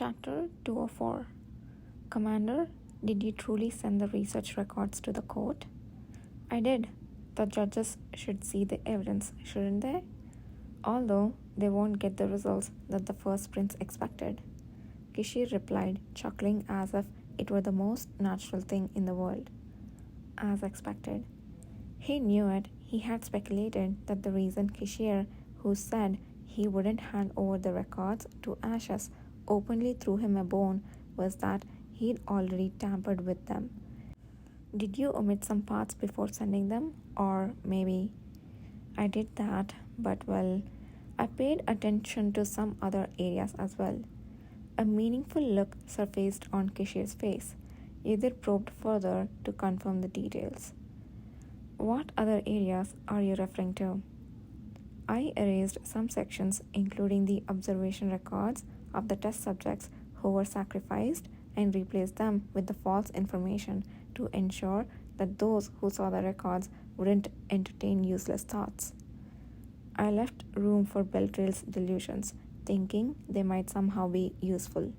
Chapter 204. Commander, did you truly send the research records to the court? I did. The judges should see the evidence, shouldn't they? Although they won't get the results that the first prince expected. Kishir replied, chuckling as if it were the most natural thing in the world. As expected. He knew it. He had speculated that the reason Kishir, who said he wouldn't hand over the records to Ashes, openly threw him a bone was that he'd already tampered with them. Did you omit some parts before sending them? Or maybe I did that, but well, I paid attention to some other areas as well. A meaningful look surfaced on Kishir's face. Yudhir probed further to confirm the details. What other areas are you referring to? I erased some sections, including the observation records of the test subjects who were sacrificed, and replaced them with the false information to ensure that those who saw the records wouldn't entertain useless thoughts. I left room for Beltrail's delusions, thinking they might somehow be useful.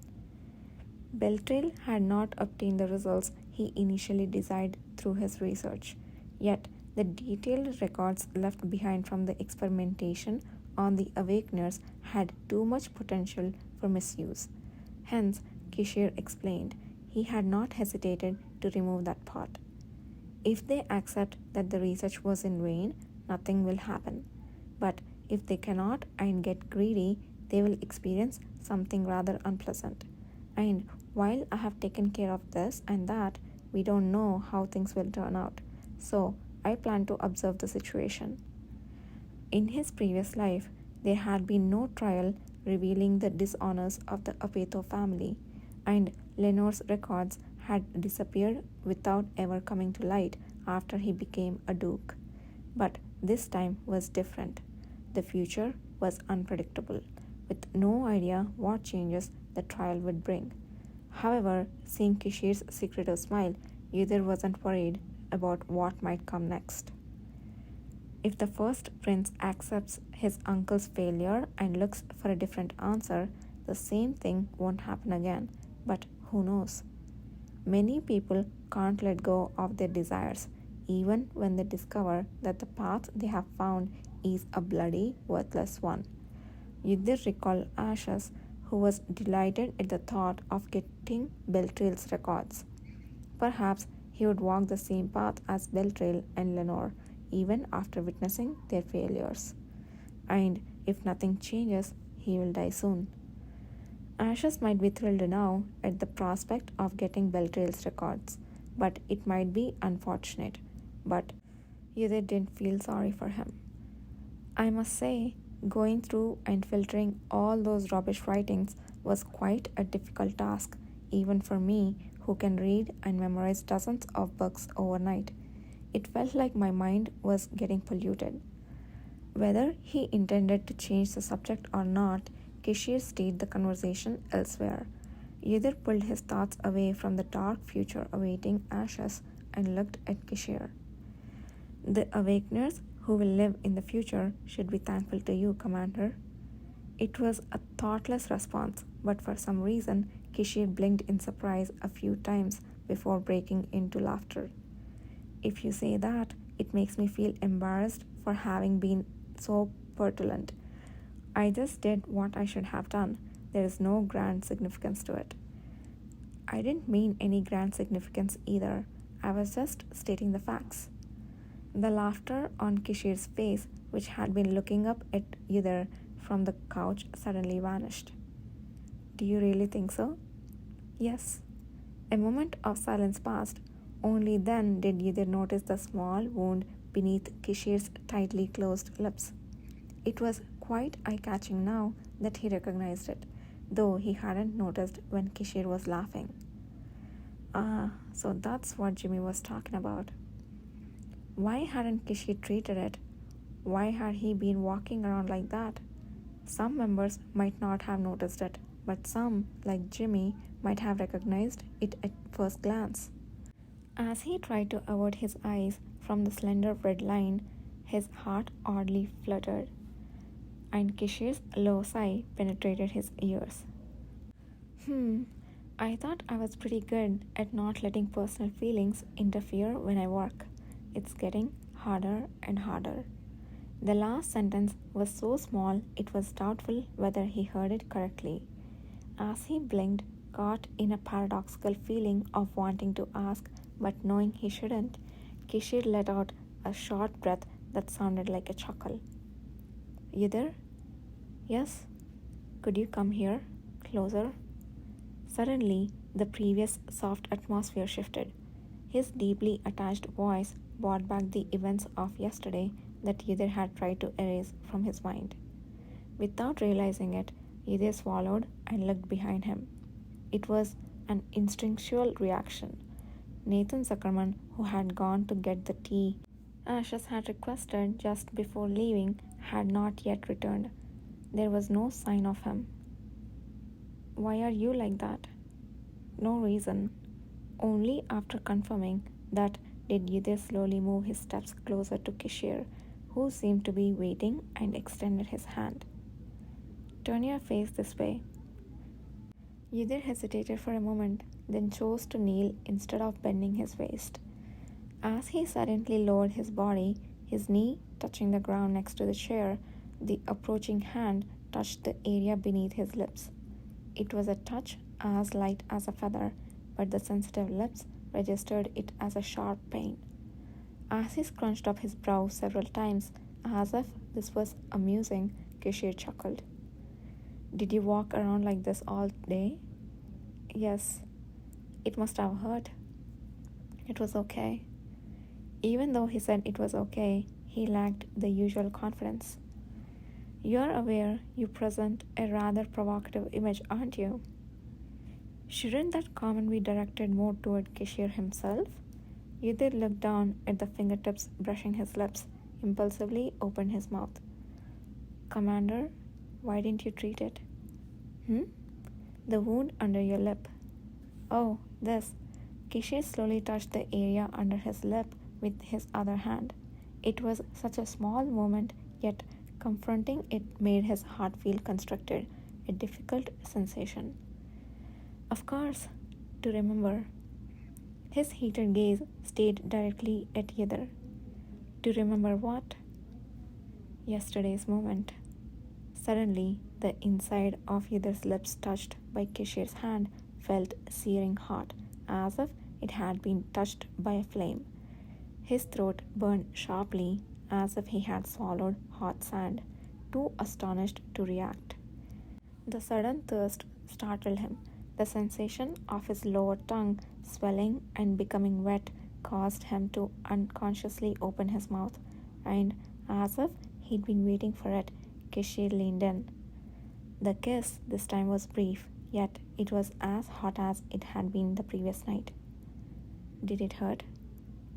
Beltrail had not obtained the results he initially desired through his research, yet the detailed records left behind from the experimentation on the Awakeners had too much potential for misuse. Hence, Kishir explained, he had not hesitated to remove that part. If they accept that the research was in vain, nothing will happen. But if they cannot and get greedy, they will experience something rather unpleasant. And while I have taken care of this and that, we don't know how things will turn out. So, I plan to observe the situation. In his previous life, there had been no trial revealing the dishonors of the Apeto family, and Lenore's records had disappeared without ever coming to light after he became a duke. But this time was different. The future was unpredictable, with no idea what changes the trial would bring. However, seeing Kishir's secretive smile, Yudhir wasn't worried about what might come next. If the first prince accepts his uncle's failure and looks for a different answer, the same thing won't happen again. But who knows? Many people can't let go of their desires, even when they discover that the path they have found is a bloody, worthless one. Yudhir recalled Ashes, who was delighted at the thought of getting Beltrail's records. Perhaps he would walk the same path as Beltrail and Lenore, even after witnessing their failures. And if nothing changes, he will die soon. Ashes might be thrilled now at the prospect of getting Beltrail's records, but it might be unfortunate. But Yudhir didn't feel sorry for him. I must say, going through and filtering all those rubbish writings was quite a difficult task, even for me who can read and memorize dozens of books overnight. It felt like my mind was getting polluted. Whether he intended to change the subject or not, Kishir steered the conversation elsewhere. Yudhir pulled his thoughts away from the dark future awaiting Ashes and looked at Kishir. The Awakeners who will live in the future should be thankful to you, Commander. It was a thoughtless response, but for some reason, Kishir blinked in surprise a few times before breaking into laughter. If you say that, it makes me feel embarrassed for having been so petulant. I just did what I should have done. There is no grand significance to it. I didn't mean any grand significance either. I was just stating the facts. The laughter on Kishir's face, which had been looking up at Yudhir from the couch, suddenly vanished. Do you really think so? Yes. A moment of silence passed. Only then did Yudhir notice the small wound beneath Kishir's tightly closed lips. It was quite eye-catching now that he recognized it, though he hadn't noticed when Kishir was laughing. Ah, so that's what Jimmy was talking about. Why hadn't Kishir treated it? Why had he been walking around like that? Some members might not have noticed it, but some, like Jimmy, might have recognized it at first glance. As he tried to avert his eyes from the slender red line, his heart oddly fluttered, and Kishir's low sigh penetrated his ears. Hmm, I thought I was pretty good at not letting personal feelings interfere when I work. It's getting harder and harder. The last sentence was so small it was doubtful whether he heard it correctly. As he blinked, caught in a paradoxical feeling of wanting to ask but knowing he shouldn't, Kishir let out a short breath that sounded like a chuckle. You there? Yes? Could you come here? Closer? Suddenly, the previous soft atmosphere shifted. His deeply attached voice brought back the events of yesterday that Yidhir had tried to erase from his mind. Without realizing it, Yidhir swallowed and looked behind him. It was an instinctual reaction. Nathan Zuckerman, who had gone to get the tea Ashes had requested just before leaving, had not yet returned. There was no sign of him. Why are you like that? No reason. Only after confirming that did Yidhir slowly move his steps closer to Kishir, who seemed to be waiting and extended his hand. Turn your face this way. Yidhir hesitated for a moment, then chose to kneel instead of bending his waist. As he suddenly lowered his body, his knee touching the ground next to the chair, the approaching hand touched the area beneath his lips. It was a touch as light as a feather, but the sensitive lips registered it as a sharp pain. As he scrunched up his brow several times, as if this was amusing, Kishir chuckled. Did you walk around like this all day? Yes. It must have hurt. It was okay. Even though he said it was okay, he lacked the usual confidence. You're aware you present a rather provocative image, aren't you? Shouldn't that comment be directed more toward Kishir himself? Yudhir looked down at the fingertips brushing his lips, impulsively opened his mouth. Commander, why didn't you treat it? Hmm? The wound under your lip. Oh, this. Kishir slowly touched the area under his lip with his other hand. It was such a small moment, yet confronting it made his heart feel constricted, a difficult sensation. Of course, to remember. His heated gaze stayed directly at Yidhir. To remember what? Yesterday's moment. Suddenly, the inside of Yidhir's lips touched by Kishir's hand felt searing hot, as if it had been touched by a flame. His throat burned sharply, as if he had swallowed hot sand, too astonished to react. The sudden thirst startled him. The sensation of his lower tongue swelling and becoming wet caused him to unconsciously open his mouth, and as if he'd been waiting for it, Kishir leaned in. The kiss this time was brief, yet it was as hot as it had been the previous night. Did it hurt?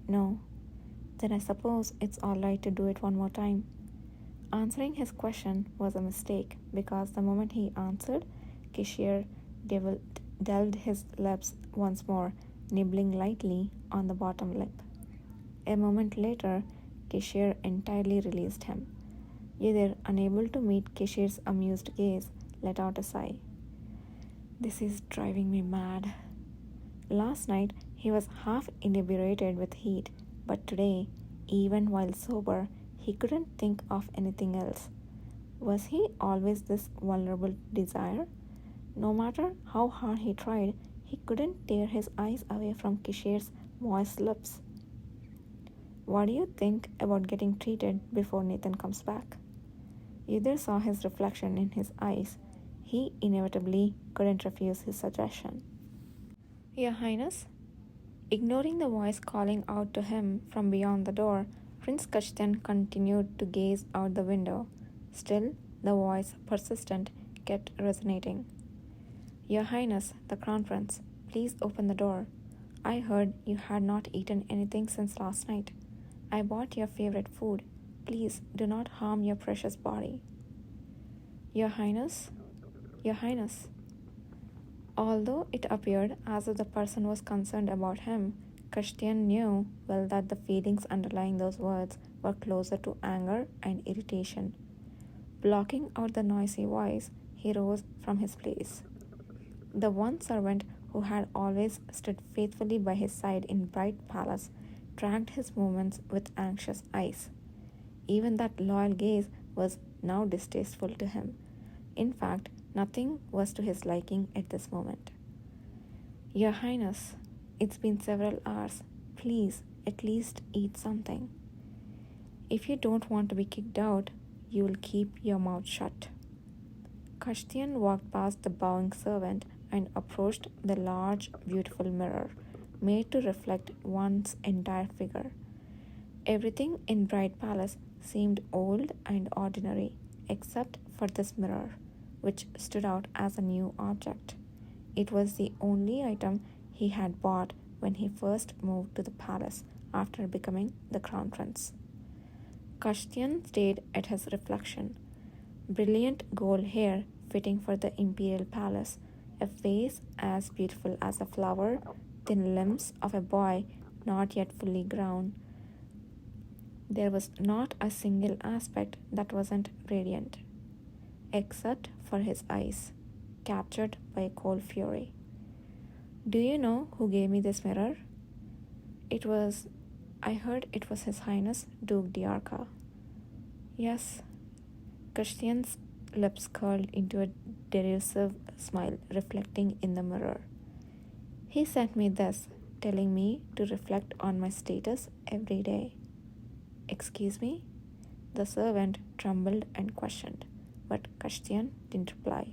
No. Then I suppose it's alright to do it one more time. Answering his question was a mistake because the moment he answered, Kishir delved his lips once more, nibbling lightly on the bottom lip. A moment later, Kishir entirely released him. Yidhir, unable to meet Kishir's amused gaze, let out a sigh. This is driving me mad. Last night, he was half inebriated with heat, but today, even while sober, he couldn't think of anything else. Was he always this vulnerable to desire? No matter how hard he tried, he couldn't tear his eyes away from Kishir's moist lips. What do you think about getting treated before Nathan comes back? Yidhir saw his reflection in his eyes. He inevitably couldn't refuse his suggestion. Your Highness? Ignoring the voice calling out to him from beyond the door, Prince Kashtan continued to gaze out the window. Still, the voice, persistent, kept resonating. Your Highness, the Crown Prince, please open the door. I heard you had not eaten anything since last night. I bought your favorite food. Please do not harm your precious body. Your Highness? Your Highness. Although it appeared as if the person was concerned about him, Kashtian knew well that the feelings underlying those words were closer to anger and irritation. Blocking out the noisy voice, he rose from his place. The one servant who had always stood faithfully by his side in Bright Palace tracked his movements with anxious eyes. Even that loyal gaze was now distasteful to him. In fact, nothing was to his liking at this moment. Your Highness, it's been several hours. Please, at least eat something. If you don't want to be kicked out, you will keep your mouth shut. Kashtian walked past the bowing servant and approached the large, beautiful mirror made to reflect one's entire figure. Everything in Bright Palace seemed old and ordinary except for this mirror, which stood out as a new object. It was the only item he had bought when he first moved to the palace after becoming the crown prince. Kashtian stared at his reflection. Brilliant gold hair fitting for the imperial palace, a face as beautiful as a flower, thin limbs of a boy not yet fully grown. There was not a single aspect that wasn't radiant, except for his eyes, captured by a cold fury. Do you know who gave me this mirror? It was. I heard it was His Highness Duke Diarca. Yes. Christian's lips curled into a derisive smile, reflecting in the mirror. He sent me this, telling me to reflect on my status every day. Excuse me? The servant trembled and questioned, but Kashtian didn't reply.